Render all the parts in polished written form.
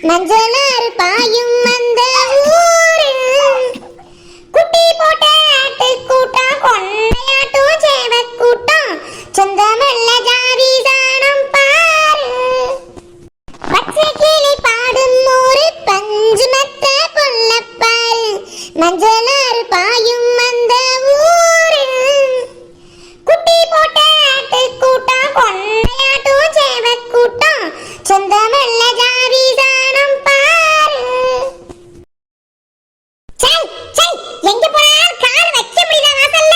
மஞ்சளாறு பாயும் அந்த ஊரில் குட்டி போட்ட ஆட்டு கூட்டம் கொண்டையாட்டும் சேவ கூட்டம் சொந்தமல்ல ஜாதி சாணம் பாரு. பச்சை கிளி பாடும் ஒரு பஞ்சு மெத்த புள்ளப்பாரு. மஞ்சளாறு பாயும் அந்த ஊரில் குட்டி போட்ட ஆட்டு கூட்டம் கொண்டையாட்டும் சேவ கூட்டம் சொந்தமல்ல ஜாதி சாணம் பாரு. எங்க போனாலும் கால் வைக்க முடியல வாசல்ல.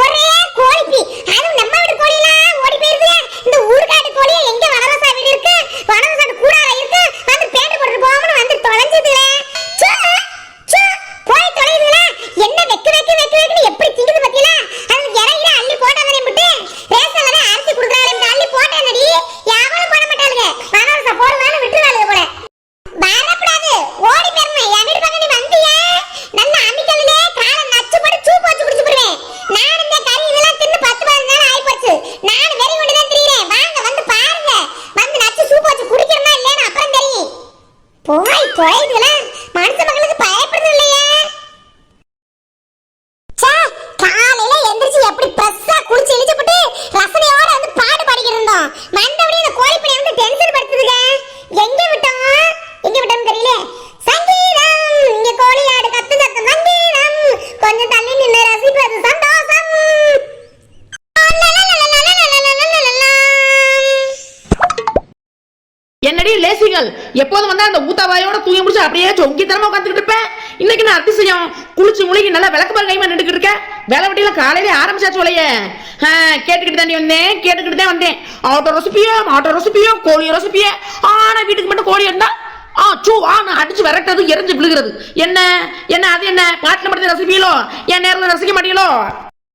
ஒரே கோழிப்பி, அதுவும் நம்ம வீட்டு கோழிலாம் ஓடி போயிருது. இந்த ஊர்காட்டு கோழியே எங்க வனவாசா வீடு இருக்கு, வனவாசாட்டு கூடார இருக்கு, வந்து பேண்ட் போட்டு போகணும் வந்து தொலைஞ்சதுல. போய் தொலைதுல. என்ன வெக்கு எப்படி திங்குது பத்தியில. அதுக்கு இறையில அள்ளி போட்டாங்கன்னு விட்டு ரேஷன்ல தான் அரிசி குடுக்குறாங்க அள்ளி போட்டாங்கடி. யாரும் போட மாட்டாளுங்க, வனவாசா போடுவான்னு விட்டுருவாளுங்க போல. வரக்கூடாது, ஓடி போயிருமே. என் வீடு பக்கம் நீ வந்தியா நல்ல அமிக்கல்லே காலை நச்சு போட்டு சூப் வச்சு குடிச்சு போடுவேன். நான் இந்த கறி இதெல்லாம் தின்னு 10-15 நாள் ஆயிப்போச்சு. நான் வெறி கொண்டு தான் திரியறேன். வாங்க வந்து பாருங்க, வந்து நச்சு சூப் வச்சு குடிக்கிறனா இல்லையா அப்புறம் தெரியும். போய் தொலைதுல மனுஷ மக்களுக்கு பயப்படுறது இல்லையா. காலையில எந்திரிச்சு எப்படி பிரஸ்ஸா குளிச்சு இழிச்சுட்டு ரசனையோட வந்து பாட்டு பாடிக்கிட்டு இருந்தோம். மண்டபடி இந்த கோழிப்பனை வந்து டென்ஷன் படுத்துதுங்க. எங்க விட்டோம் தெரியல. சங்கீதம் இங்க கோழியாடு கத்து சத்தம் சங்கீதம். கொஞ்சம் தள்ளி நின்று ரசிப்பது சந்தோஷம். என்னடி லேசிகள், எப்போதும் வந்தா அந்த ஊத்தாவாயோட தூங்கி முடிச்சு அப்படியே சொங்கி தரமா உட்காந்துக்கிட்டு இருப்பேன். இன்னைக்கு நான் அதிசயம் குளிச்சு முழுகி நல்லா விளக்குமாறு கைமா நின்றுக்கிட்டு இருக்கேன். வேலை வெட்டியில காலையிலே ஆரம்பிச்சாச்சு உலைய. கேட்டுக்கிட்டு தாண்டி வந்தேன், கேட்டுக்கிட்டு தான் வந்தேன். ஆட்டோ ரெசிபியோ கோழி ரெசிபியோ. ஆனா வீட்டுக்கு மட்டும் கோழி இருந்தா அடிச்சு விரட்டது எரிஞ்சு விழுகிறது. என்ன என்ன அது என்ன பாட்டுல மட்டும் ரசிப்பீங்களோ, என் நேரில் ரசிக்க மாட்டீங்களோ?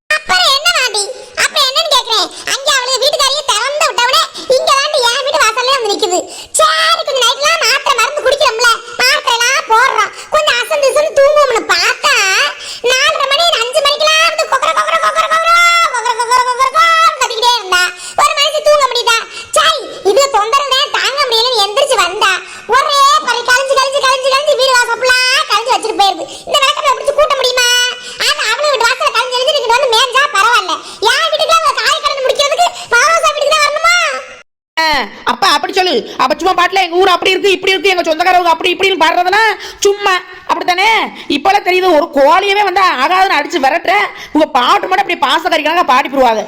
அப்புறம் என்ன வாடி, அப்ப என்னன்னு கேக்குறேன். அங்க அவளுக்கு வீட்டுக்காரியே திறந்து விட்டவனே இங்க வந்து என் வீட்டு வாசல்ல வந்து நிக்குது. சரி கொஞ்சம் நைட்லாம் மாத்திரை மருந்து குடிக்கிறோம்ல, மாத்திரை எல்லாம் போடுறோம், கொஞ்சம் அசந்து இசந்து தூங்குவோம்னு பார்த்தா 4:30 மணி 5 மணிக்கெல்லாம் வந்து கத்திக்கிட்டே இருந்தா. ஒரு மனுஷன் தூங்க முடியுதா? சரி இது தொந்தரவு தாங்க முடியலன்னு எந்திரிச்சு வந்தா ஒரே பறி கழிஞ்சு வீடு வாசப்பெல்லாம் கழிஞ்சு வச்சுட்டு போயிருது. இந்த விளக்கத்தை பிடிச்சு கூட்ட முடியுமா? அது அவளை வீட்டு வாசல கழிஞ்சு நீங்க வந்து மேஞ்சா பரவாயில்ல. என் வீட்டுக்கு அவங்க காய் கடந்து முடிக்கிறதுக்கு மாவாசா வீட்டுக்கு தான் வரணுமா? அப்ப அப்படி சொல்லு. அப்ப சும்மா பாட்டுல எங்க ஊர் அப்படி இருக்கு இப்படி இருக்கு, எங்க சொந்தக்காரவங்க அப்படி இப்படின்னு பாடுறதுனா சும்மா அப்படித்தானே. இப்பெல்லாம் தெரியுது, ஒரு கோழியவே வந்து ஆகாதுன்னு அடிச்சு விரட்டுற உங்க பாட்டு மட்டும் அப்படி பாச கறிக்காக பாடி போடுவாங்க.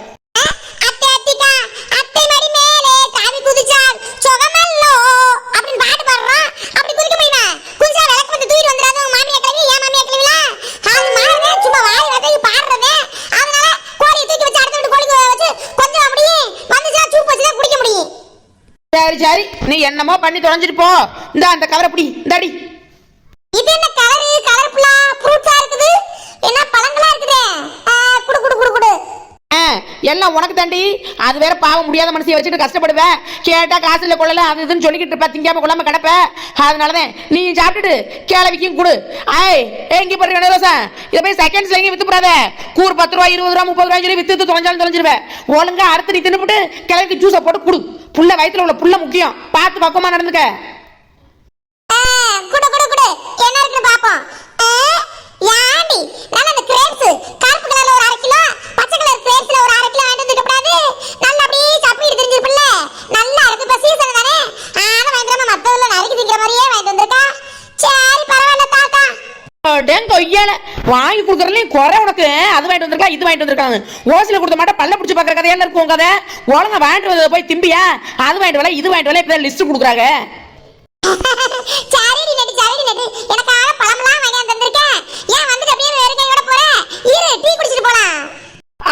சரி நீ என்னமோ பண்ணி தொலைஞ்சிட்டு போ. இந்த அந்த கவரை பிடி, இந்தாடி. இது என்ன கலர்ஃபுல்லா ஃப்ரூட்ஸா இருக்குது, என்ன பழங்களா இருக்குது. குடு எல்லாம் உனக்கு தாண்டி. அது வேற பாவம் முடியாத மனுஷியை வச்சுட்டு கஷ்டப்படுவேன். கேட்டா காசு இல்லை கொள்ளல அது இதுன்னு சொல்லிக்கிட்டு இருப்ப, திங்காம கொள்ளாம கிடப்ப. அதனாலதான் நீ சாப்பிட்டுட்டு கேளவிக்கும் கொடு. எங்க போடுற இதை போய் செகண்ட்ஸ்ல எங்கேயும் வித்து போடாத. கூறு 10 ரூபா 20 ரூபா 30 ரூபாய் சொல்லி வித்து தொலைஞ்சிருவேன். ஒழுங்கா அறுத்து நீ தின்னுபிட்டு கிளவிக்கு ஜூஸை போட்டு கொடு. புள்ள வயித்துல உள்ள புள்ள முக்கியம், பார்த்து பக்குவமா நடந்துக்க. என்ன இருக்குன்னு பாப்போம். யாண்டி நான் அந்த கிரேப்ஸ் கருப்பு கலர்ல ஒரு 1/2 கிலோ, பச்சை கலர் கிரேப்ஸ்ல ஒரு 1/2 கிலோ வாங்கிட்டு வந்துட்டு கூடாது. நல்லா அப்படியே சாப்பிட்டு தெரிஞ்சிருப்பல்ல, நல்லா இருக்கு. இப்ப சீசன் தானே, ஆனா வாங்கிடாம மத்தவங்கள நறுக்கி திங்கிற மாதிரியே வாங்கிட்டு வந்திருக்கா. சரி பரவாயில்ல தாத்தா. வாங்கி கொடுக்கறதுலயும் குறை உனக்கு. அது வாங்கிட்டு வந்திருக்கா இது வாங்கிட்டு வந்திருக்காங்க. ஓசில கொடுத்த மாட்டா பல்ல பிடிச்சு பாக்குற கதையெல்லாம் இருக்கும் கதை. ஒழுங்கா வாங்கிட்டு வந்ததை போய் திம்பியா? அது வாங்கிட்டு வரல இது வாங்கிட்டு வரல, இப்ப லிஸ்ட் கொடுக்குறாங்க. சரி எனக்கு ஆள பழம்லாம் வாங்கி வந்திருக்கேன். ஏன் வந்துட்டு அப்படியே வேற கையோட போற? இரு டீ குடிச்சிட்டு போலாம்.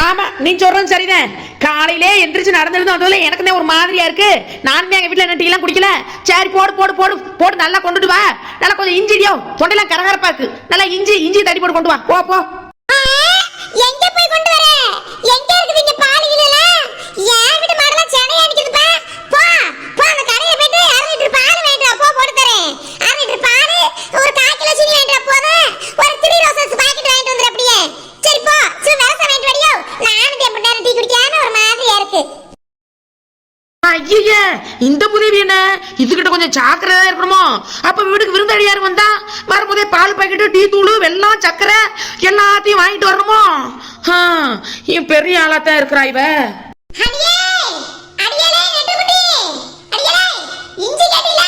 ஆமா நீ சொல்றது சரிதான். காலையிலே எந்திரிச்சு நடந்துருந்து வந்ததுல எனக்கு தான் ஒரு மாதிரியா இருக்கு. நானுமே எங்க வீட்டுல என்ன டீ எல்லாம் குடிக்கல. சரி போடு நல்லா கொண்டுட்டு வா. நல்லா கொஞ்சம் இஞ்சிடியோ தொண்டையெல்லாம் கரகரப்பா இருக்கு. நல்லா இஞ்சி தட்டி போட்டு கொண்டு வா. போ எங்க போய் கொண்டு வர? எங்க இருக்குது இங்க பாலியில? என் வீட்டு மாடலாம் சென்னையா நிக்குதுப்பா. போ அந்த கடையில போயிட்டு 1/2 லிட்டர் பால் வாங்கிட்டு வா. போட்டு தரேன். 1/2 லிட்டர் பால், ஒரு 1/4 கிலோ சீனி வாங்கிட்டு வா. போதும். ஒரு 3 ரோசஸ் பாக்கெட் கொஞ்சம் ஜாக்கிரதையா இருக்கணுமோ. அப்ப வீட்டுக்கு விருந்தாடி யாரு வந்தா வரும்போதே பால் பாக்கெட்டு, டீ தூள், வெல்லம், சக்கரை எல்லாத்தையும் வாங்கிட்டு வரணுமோ. இவன் பெரிய ஆளாத்தான் இருக்கிறா இவ. அடியே அடியலே நெட்டுக்குட்டி அடியலே இஞ்சி கேட்டில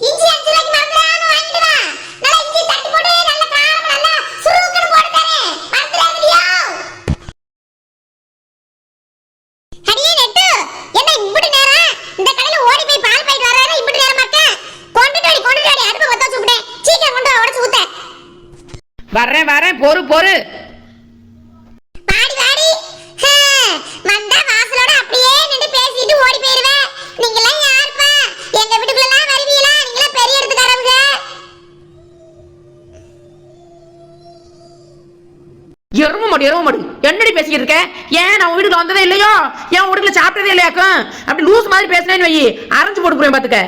இஞ்சி 5 ரூபாய்க்கு மறந்துடாம வாங்கிட்டு வா. நல்ல இஞ்சி தட்டி போட்டு நல்ல காரம் நல்ல சுருக்குன்னு போட்டு தரேன். மறந்துடாதீங்க. அடியே நெட்டு என்ன இம்புட்டு நேரம் இந்த கடையில ஓடி போய் பால் பாயிட்டு வரானே இம்புட்டு நேரம் மாக்க. கொண்டுட்டு வாடி அடுப்பு பத்த வச்சுட்டேன். சீக்கிரம் கொண்டு வா உடைச்சு ஊத்த. வரேன் பொறு பொறு. பாடி வாடி வந்தா வாசலோட அப்படியே நின்னு பேசிட்டு ஓடி போயிருவே. நீங்கலாம் யாருப்பா? எங்க வீட்டுக்குள்ள வருவீங்களா? நீங்களா பெரிய இடத்துக்காரங்க. எரும மாடு என்னடி பேசிக்கிட்டு இருக்க? ஏன் நான் வீட்டுக்கு வந்ததே இல்லையோ? என் வீட்டுல சாப்பிட்டதே இல்லையாக்கும்? அப்படி லூஸ் மாதிரி பேசினேன்னு வை, அரைஞ்சு போட்டு போறேன் பாத்துக்க.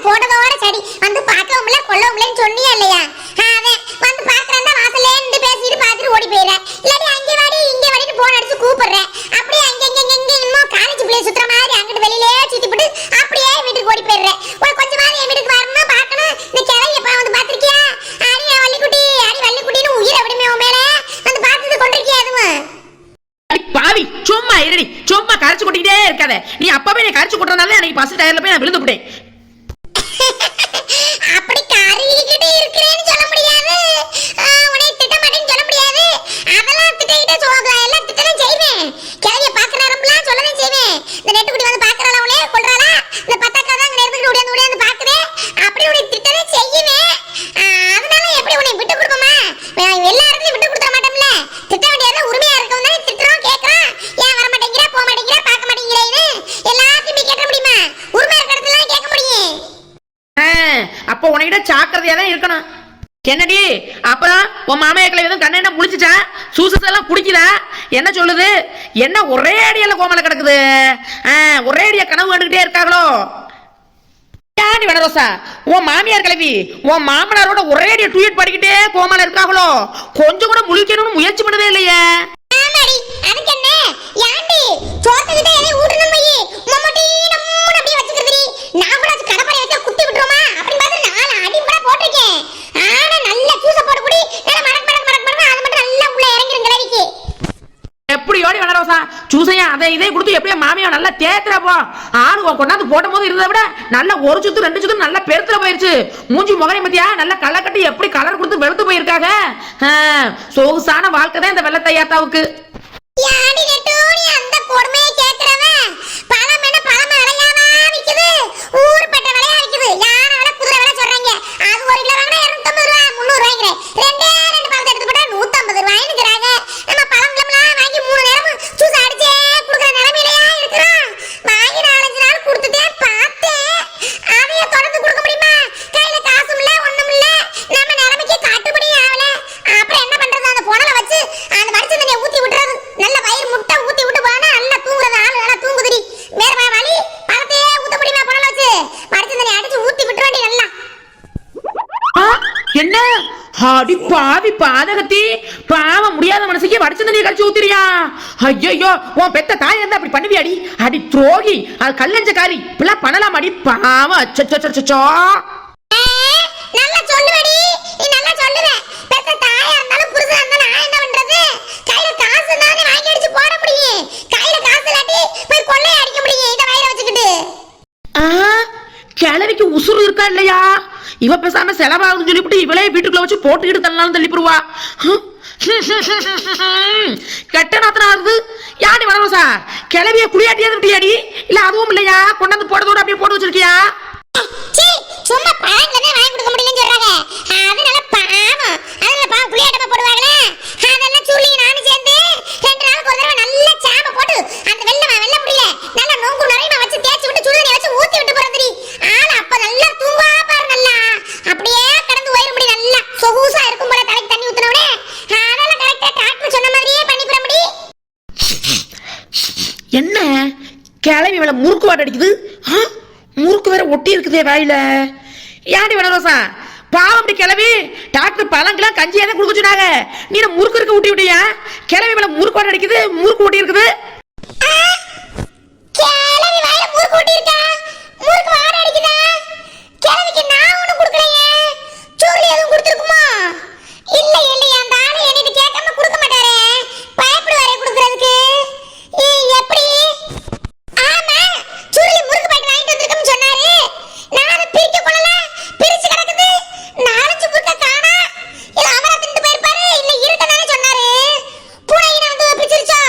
போட்டதோட சரி வந்து பார்க்கவும்ல கொள்ளவும்லன்னு சொன்னியா இல்லையா? அவன் வந்து பார்க்கறதா வாசல்ல நின்னு பேசிட்டு பார்த்துட்டு ஓடி போயிடுறேன். இல்லாட்டி அங்கே வாடி இங்கே வாடின்னு போன் அடிச்சு கூப்பிடுறேன். அப்படியே அங்க இன்னும் காலேஜ் பிள்ளை சுத்துற மாதிரி அங்கிட்டு வெளியிலே சுத்திவிட்டு அப்படியே வீட்டுக்கு ஓடி போயிடுறேன். ஒரு கொஞ்சமாவது என் வீட்டுக்கு வரணும் பார்க்கணும். இந்த கிளையப்பா வந்து பார்த்திருக்கியா? அடி வள்ளிக்குட்டின்னு உயிரை விடுமே உன் மேல வந்து பார்த்துட்டு கொண்டிருக்கியா? அதுவும் பாவி சும்மா இருடி, சும்மா கரைச்சு கொட்டிக்கிட்டே இருக்காத. நீ அப்பவே நீ கரைச்சு கொட்டுறதுனால எனக்கு பஸ் டயர்ல போய் நான் விழுந்து விட்டேன். அப்படி கறிக்கிட்டே இருக்கிறேன்னு சொல்ல முடியாது. உன்னை திட்ட மாட்டேன்னு சொல்ல முடியாது. அதெல்லாம் திட்டிக்கிட்டே சொல்லலாம். எல்லாம் திட்டதான் செய்வேன். கிளவிய பாக்குற நேரம்லாம் சொல்லதான் செய்வேன். இந்த நெட்டுக்குடி வந்து பாக்குறாளா உனே கொள்றாளா? இந்த பத்தாக்கா தான் அங்க நேரத்துக்கு ஓடியாந்து பாக்குதே. அப்படி உன்னை திட்டதான் செய்வேன். அதனால எப்படி உன்னை விட்டு கொடுப்போமா? எல்லா இடத்துலயும் விட்டு கொடுத்துட மாட்டோம்ல. திட்ட வேண்டியதுல உரிமையா இருக்கவும் தானே திட்டுறோம் கேட்கறோம். ஏன் வர மாட்டேங்கிற போக மாட்டேங்கிற பார்க்க மாட்டேங்கிறேன்னு எல்லாத்தையுமே கேட்க முடியுமா? உரிமை இருக்கிற இடத்துல கேட்க முடியும். அப்ப உனக்கிட்ட ஜாக்கிரதையா தான் இருக்கணும். என்னடி அப்புறம் உன் மாமையா கிளை எதுவும் கண்ணெண்ண முழிச்சுச்சா? சூசஸ் எல்லாம் குடிக்குதா? என்ன சொல்லுது? என்ன ஒரே அடியால கோமலை கிடக்குது? ஒரே அடியா கனவு கண்டுகிட்டே இருக்காங்களோ? யானி வனரோசா, உன் மாமியார் கிளவி உன் மாமனாரோட ஒரே அடியா ட்வீட் படிக்கிட்டே கோமலை இருக்காங்களோ? கொஞ்சம் கூட முழிக்கணும்னு முயற்சி பண்ணதே இல்லையே. ஆமாடி, அதுக்கு என்ன? யாண்டி சோத்துக்கிட்ட எதை ஊட்டணும் போய் மம்மட்டி நம்மூட அப்படியே வச்சுக்கிறதுடி. நான் கூட அது கடப்பறை வச்சா குத்தி விட்டுருமா அப்படின்னு பார்த்து 4 அடி கூட போட்டிருக்கேன். ஆனா நல்ல ஜூஸ போட்டு குடி. நல்ல மடக்கு அது மட்டும் நல்லா உள்ள இறங்கிரும் கிளவிக்கு. எப்படி ஓடி வனரோசா சூசையா அதை இதை கொடுத்து எப்படியா மாமியா நல்லா தேத்துறா போ. ஆளு கொண்டாந்து போட்ட போது இருந்ததை விட நல்ல ஒரு சுத்து 2 சுத்து நல்லா பெருத்துல போயிருச்சு. மூஞ்சி முகரை மத்தியா நல்லா களை கட்டி எப்படி கலர் கொடுத்து வெளுத்து போயிருக்காங்க. சொகுசான வாழ்க்கை தான் இந்த வெள்ளத்தையாத்தாவுக்கு. யாடி நெட்டோனி அந்த கொடுமையை கேக்குறவன் பழம் என்ன பழம் விளையாமா விக்குது, ஊர்பட்ட விளையா விக்குது. யார விலை குதிரை விலை சொல்றாங்க. அது 1 கிலோ வாங்கினா 250 ரூபாய் 300 ரூபாய்க்கு. ரெண்டு பழத்தை எடுத்து போட்டா 150 ரூபாய்னுக்குறாங்க. நம்ம பழம் வாங்கி 3 நேரமும் ஜூஸ் அடிச்சே குடுக்குற நிலைமையிலயா இருக்கிறோம். வாங்கி 4-5 நாள் கொடுத்துட்டே பார்த்தேன். அதைய தொடர்ந்து கொடுக்க முடியுமா? கையில காசும் இல்ல ஒண்ணும் இல்ல. நம்ம நிலைமைக்கு கட்டுப்படி ஆகல. அப்புறம் என்ன பண்றது? அந்த புனலை வச்சு அந்த மடிச்ச தண்ணியை ஊத்தி விட்டுறது. நல்ல வயிறு முட்டை ஊத்தி விட்டு போனா நல்லா தூங்குறது. ஆளு நல்லா தூங்குதுடி. வேற வழி பழத்தையே ஊத்த முடியுமா? புனலை வச்சு மடிச்ச தண்ணியை அடிச்சு ஊத்தி விட்டுற வேண்டிய நல்லா. என்ன அடி பாவி பாதகத்தி, பாவ முடியாத மனசுக்கு வடிச்ச தண்ணியை கரைச்சு ஊத்திரியா? ஐயோ உன் பெத்த தாய் இருந்தா அப்படி பண்ணுவியாடி? அடி துரோகி, அது கல்லஞ்சக்காரி, இப்பெல்லாம் பண்ணலாம் அடி பாவம். அச்சோ நல்லா சொல்லுவடி, நீ நல்லா சொல்லுவ. பெத்த தாயா இருந்தாலும் புருஷனா இருந்தாலும் நான் என்ன பண்றது? கையில காசு தானே வாங்கி அடிச்சு போட முடியும். கையில காசு இல்லாட்டி போய் கொள்ளை அடிக்க முடியும் இந்த வயிறை வச்சுக்கிட்டு. கிழவிக்கு உசுறு இருக்கா இல்லையா? இவ பேசாம செலவாகுதுன்னு சொல்லிவிட்டு இவளே வீட்டுக்குள்ள வச்சு போட்டுக்கிட்டு தள்ளாலும் தள்ளிப்புடுவா. கெட்ட நாத்தனா ஆகுது. யானி வனரோசா, கிளவிய குடியாட்டியாவது விட்டியாடி? இல்ல அதுவும் இல்லையா? கொண்டாந்து போடுறதோட அப்படியே போட்டு வச்சிருக்கியா? சும்மா பழங்களே வாங்கி கொடுக்க முடியலன்னு சொல்றாங்க. அதனால பாவம், அதனால பாவம் குளியாட்டமா போடுவாங்களே. அதெல்லாம் சொல்லி நானும் சேர்ந்து 2 நாளுக்கு ஒரு தடவை நல்ல சாம்பை போட்டு அந்த வெள்ள முடியல நல்லா நோங்கு நிறைய வச்சு தேய்ச்சி விட்டு சுடுதண்ணி வச்சு ஊத்தி விட்டு போறதுடி. ஆனா அப்ப நல்லா தூங்குவா பாரு. நல்லா அப்படியே கடந்து வயிறு முடி நல்லா சொகுசா இருக்கும் போல தலைக்கு தண்ணி ஊத்துனவனே. அதெல்லாம் கரெக்டா டாக்டர் சொன்ன மாதிரியே பண்ணி போற முடி. என்ன கிளவி இவள முறுக்கு வாட அடிக்குது? முறுக்கு வேற ஒட்டி இருக்குதே வாயில. ஏன்டி வனரோசா பாவம் அப்படி கிளவி டாக்டர் பழங்கெல்லாம் கஞ்சியா தான் கொடுக்க சொன்னாங்க. நீ முறுக்கு இருக்க ஊட்டி விட்டியா? கிளவி மேல முறுக்கு அடிக்குது, முறுக்கு ஊட்டி இருக்குது. கிளவி வாயில முறுக்கு ஊட்டி இருக்கா? முறுக்கு வாட அடிக்குதா? கிளவிக்கு நான் ஒண்ணு கொடுக்கலையே. சுருளி எதுவும் கொடுத்துருக்குமா? இல்ல இல்லையா, அந்த ஆளு என்னிட்ட கேட்காம கொடுக்க மாட்டாரே. பயப்படுவாரே கொடுக்கறதுக்கு. எப்படி? ஆமா, சுருளி முறுக்கு பாக்கெட் வாங்கிட்டு வந்திருக்கேன்னு சொன்னாரு. நான் அதை பிரிக்க கொள்ளல, பிரிச்சு கிடக்குது. 4 முறுக்க காணா. இல்ல அவரா தின்னுட்டு போயிருப்பாரு, இல்ல இருக்கனாலே சொன்னாரு. பூனையின வந்து பிரிச்சிருச்சோ?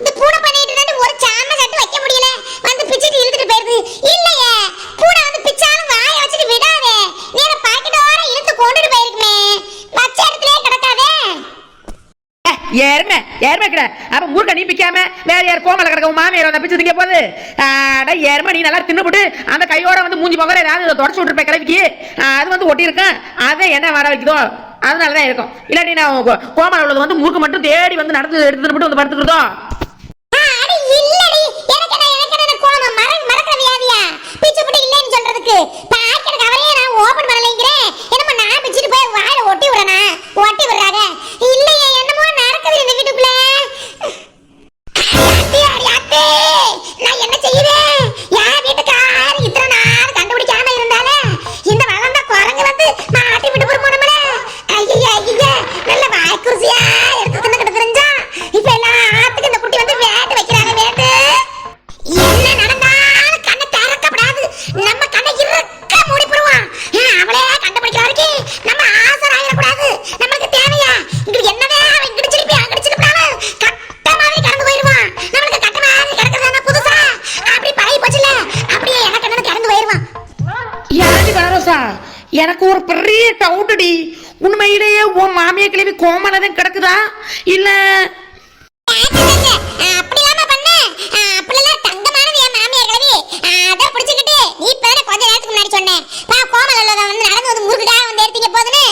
இந்த பூனை பண்ணிட்டு இருந்தா ஒரு சாம சட்டு வைக்க முடியல, வந்து பிச்சிட்டு இழுத்துட்டு போயிருது. இல்லையே, பூனை வந்து பிச்சாலும் வாயை வச்சுட்டு விடாதே. நேர பாக்கெட்டோட இழுத்து கொண்டுட்டு போயிருக்குமே, வச்ச இடத்துலயே கிடக்காதே. ஏறுமே கிட. அப்ப முறுக்க நீ பிக்காம வேற யார் கோமல கிடக்க மாமியார் வந்து பிச்சு திங்க போகுது. ஏறுமா, நீ நல்லா தின்னுபிட்டு அந்த கையோட வந்து மூஞ்சி போகிற ஏதாவது தொடச்சு விட்டுருப்பேன் கிளவிக்கு. அது வந்து ஒட்டி இருக்கேன், அதை என்ன வர வைக்குதோ அதனாலதான் இருக்கும். இல்லாட்டி நான் கோமல உள்ளது வந்து முறுக்கு மட்டும் தேடி வந்து நடந்து எடுத்துட்டு வந்து படுத்துக்கிறதோ. அடி இல்லடி, எனக்கு என்ன கோமம் மறக்கிற வியாதியா? பிச்சு புடி இல்லன்னு சொல்றதுக்கு பாக்கெட் கவரையே நான் ஓபன் பண்ணலைங்கறேன். என்னமோ நான் பிச்சிட்டு போய் வாயில ஒட்டி விடுறாங்க. இல்லையே, என்னமோ நடக்குது இந்த வீட்டுக்குள்ள. அடி, நான் என்ன செய்வேன்? என் வீட்டுக்கார இத்தனை நாள் கண்டுபிடிக்காம இருந்தாலே இந்த வளர்ந்த குரங்கு வந்து மாட்டி விட்டு போறோம்ல. ஐயா நல்ல வாய்க்குருசியா எடுத்து தின்னு தெரிஞ்சா இப்ப எல்லாம் ஆத்துக்கு இந்த குட்டி வந்து வேட்டு வைக்கிறாங்க. வேட்டு என்ன நடந்தாலும் கண்ணை திறக்கப்படாது. நம்ம கண்ணை இருக்க மூடி போடுவான். அவளே கண்டுபிடிக்கிற வரைக்கும் நம்ம ஆசராயிடக்கூடாது. நம்மளுக்கு தேவையா இங்க என்னவே அவன் இடிச்சிருப்பி அடிச்சிருப்பாலும் கட்ட மாதிரி கடந்து போயிடுவான். நம்மளுக்கு கட்ட மாதிரி கிடக்குறதா புதுசா அப்படி பழகி போச்சுல, அப்படியே எனக்கு என்ன கடந்து போயிடுவான். யாரு வனரோசா, எனக்கு ஒரு பெரிய டவுட்டுடி. உண்மையிலேயே உன் மாமியா கிளவி கோமலதான் கிடக்குதா இல்ல? அப்படிலாமா பண்ண? அப்படிலாம் தங்கமானது என் மாமியார் கிளவி. அத பிடிச்சிக்கிட்டு நீ இப்பதானே கொஞ்ச நேரத்துக்கு முன்னாடி சொன்னேன், பா கோமல வந்து நடந்து வந்து முறுக்குக்காக வந்து எடுத்தீங்க போதுன்னு.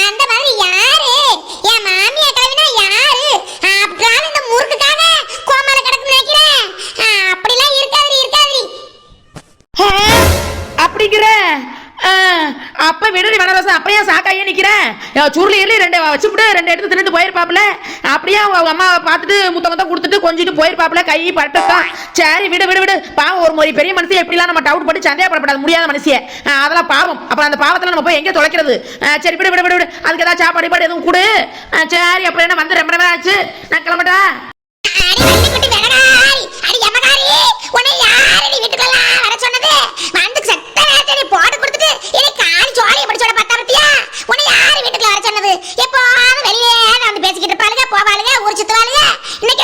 அந்த மாதிரி யாரு என் மாமியார் கிளவினா யாரு? அப்படிலாம் இந்த முறுக்குக்காக கோமல கிடக்குன்னு நினைக்கிறேன். அப்படிலாம் இருக்காது. அப்படிங்கிற அப்ப விடுறி வனரோசா, அப்படியே சாக்காயே நிக்கிறேன். சுருளி எள்ளி 2 வச்சுட்டு 2 எடுத்து தின்னுட்டு போயிருப்பாப்ல. அப்படியே அவங்க அம்மாவை பார்த்துட்டு முத்தம் கொடுத்துட்டு கொஞ்சிட்டு போயிருப்பாப்ல. கை பட்டுக்கா. சரி விடு பாவம். ஒரு பெரிய மனுஷன் எப்படிலாம் நம்ம டவுட் பட்டு சந்தேகப்படப்படாது, முடியாத மனுஷிய. அதெல்லாம் பாவம். அப்புறம் அந்த பாவத்துல நம்ம போய் எங்க தொலைக்கிறது? சரி விடு. அதுக்கு ஏதாவது சாப்பாடு எதுவும் கொடு. சரி அப்புறம் என்ன வந்து ரொம்ப நேரம் ஆச்சு, நான் கிளம்பட்டா? அடி வள்ளிக்குட்டி வெகடாரி, அடி எமகாரி, உன்னை யாரடி வீட்டுக்குள்ள வர சொன்னது? வந்து செத்த நேரத்துல நீ போட்டு கொடுத்துட்டு எனக்கு காலி ஜோலியை பிடிச்சோட பத்தா பத்தியா? உன்னை யாரு வீட்டுக்குள்ள வர சொன்னது? எப்போது வெளியே வந்து பேசிக்கிட்டு இருப்பாளுங்க, போவாளுங்க, ஊர் சுத்துவாளுங்க. இன்னைக்கு